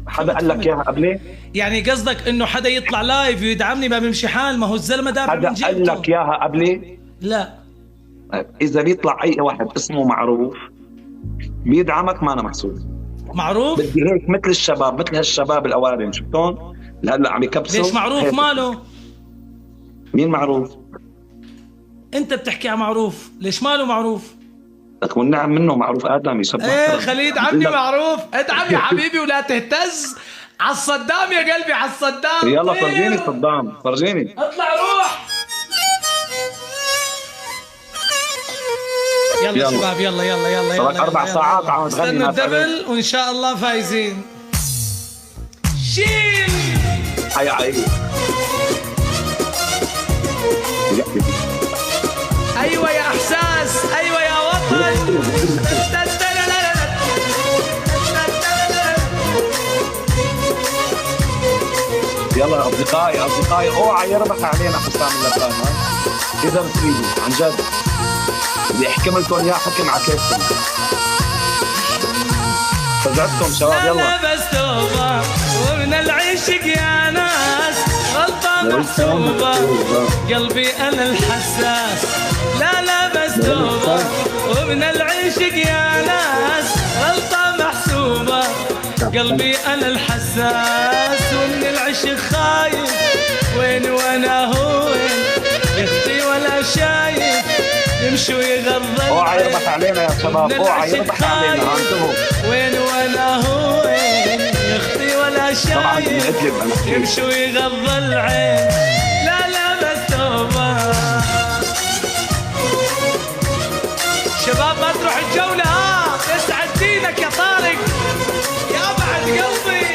حدا قال لك اياها قبلي؟ يعني قصدك انه حدا يطلع لايف ويدعمني ما بيمشي حال؟ ما هو الزلمه دافع حدا من قال لك جيبته. اياها قبلي؟ لا اذا بيطلع اي واحد اسمه معروف بيدعمك ما انا محسوب. معروف. بدي هيك مثل الشباب، مثل هالشباب الاوادم شفتون هلا عم يكبسوا. ليش معروف هيك. ماله؟ مين معروف؟ انت بتحكي عن معروف، ليش ماله معروف؟ لك والنعم منه معروف ادم يسبح. ايه خليه يدعمني معروف. ادعم يا حبيبي ولا تهتز. على الصدام يا قلبي، على الصدام. يلا طير. فرجيني صدام، فرجيني. اطلع روح. يلا شباب، يلا يلا يلا صارك يلا 4 ساعات عم تغني. استنوا الدبل وان شاء الله فايزين. شيل. حي ايوه يا احساس، ايوه يا وطن. يلا اصدقائي اوعى يربح علينا حسام اللبان. اذا بتريدوا عن جد بدي احكم لكم اياه حكم على كيفكم. فزعتكم شباب. يلا بس توبة ومن العشق يا ناس غلطة محسوبة. قلبي انا الحساس. لا بس توبة ومن العشق يا ناس غلطة محسوبة. قلبي انا الحساس ومن العشق خايف. وين وانا هو يختي ولا شايف يمشي ويغضب. اوعى يربح علينا يا شباب، اوعى يربح علينا. انتبهوا. وين وانا هو يختي ولا شايف يمشي ويغض العين. لا بس توبة. شباب ما تروح الجولة. يسعد دينك يا طارق يا بعد قلبي.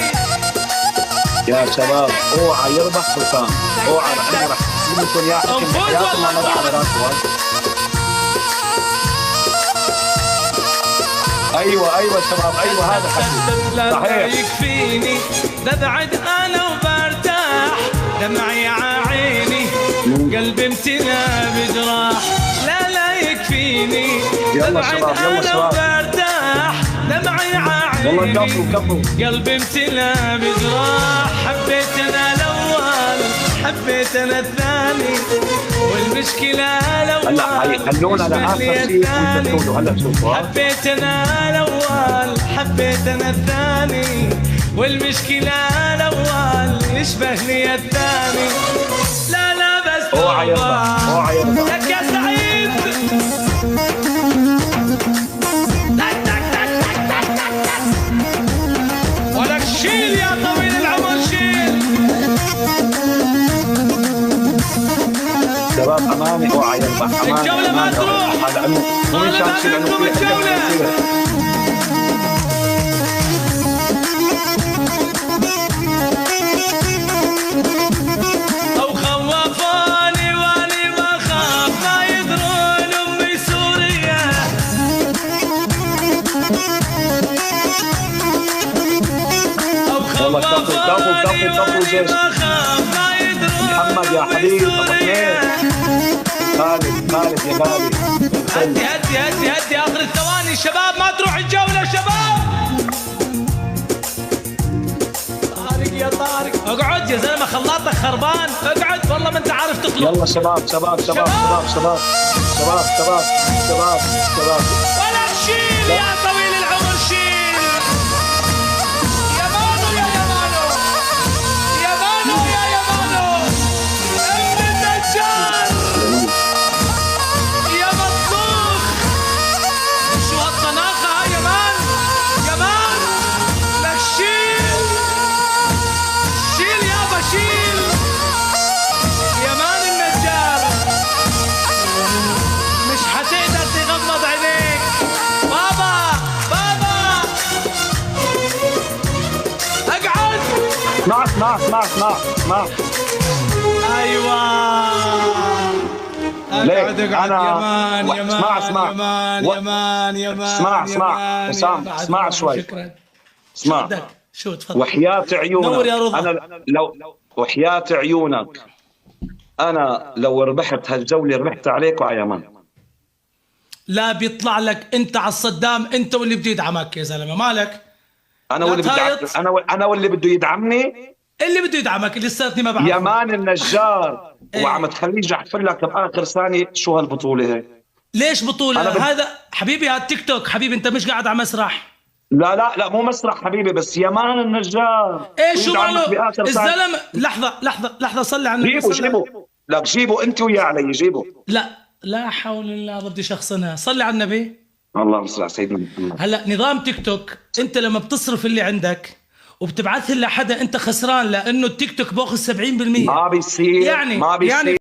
يا شباب اوعى يربح حسام، اوعى. انا رح اجيب لكم اياه حكم حياتكم ما نضع على راسه. ايوه شباب، ايوه هذا حكي صحيح. يكفيني ببعد انا وبرتاح. دمعي عيني قلبي امتلا بجراح. لا يكفيني ببعد انا وبرتاح. دمعي عيني والله كفو قلبي امتلا بجراح. حبيت انا الاول، حبيت انا الثاني، والمشكلة الاول هلا خلونا لاخر شيء تقولوا. هلا شوفوا. حبيت انا الاول، حبيت انا الثاني، والمشكلة الاول يشبه لي الثاني. لا بس اوعى يربح. لك يا سعيد. ولك شيل يا طويل العمر شيل. شباب اماني اوعى يربح. اماني الجولة ما تروح. هذا انه مو شانس لانه الجولة. أو خوفوني واني ما خاف ما يدرون أمي سورية. أو خوفوني واني ما خاف ما يدرون. محمد يا حبيبي خالد يا غالي. هدي آخر الثواني شباب، ما تروح الجولة شباب. يا طارق اقعد يا زلمه، خلاطك خربان. اقعد والله ما انت عارف تطلب. يلا شباب. ولا شيل يا طويل العمر شيل. يا مانو ابن الدجال يا مطبوخ. شو هالطناخه يا مان لك شيل يابا شيل. يا مان النجار مش حتقدر تغمض عينيك. بابا اقعد. اسمع. ايوه اقعد يا مان حسام اسمع شوي. شكرا. اسمع شو تفضل. وحياة عيونك. نور يا رضا. انا لو وحياة عيونك انا لو ربحت هالجولة ربحت عليك وعلى يمان. لا بيطلع لك انت على الصدام، انت واللي بده يدعمك يا زلمه، مالك؟ انا واللي بدي تهايط. انا واللي بده يدعمني اللي بده يدعمك اللي لساتني ما بعرف. يمان النجار. إيه. وعم تخليني احفل لك باخر ثانيه شو هالبطوله هي. ليش بطولة؟ أنا هذا حبيبي، هذا تيك توك حبيبي، انت مش قاعد على مسرح. لا لا لا مو مسرح حبيبي، بس يمان النجار ايه شو يدعمك ماله بآخر ثانية. الزلمه؟ لحظه لحظه لحظه، صلي على النبي. جيبوا صلي. جيبوا، لك جيبوا انت وياه علي، جيبوا. لا لا حول الله، بدي شخصنها. صلي على النبي. اللهم صل على سيدنا محمد. هلا نظام تيك توك، انت لما بتصرف اللي عندك وبتبعثه لحدا انت خسران، لانه التيك توك باخذ 70%. ما بيصير يعني ما بيصير.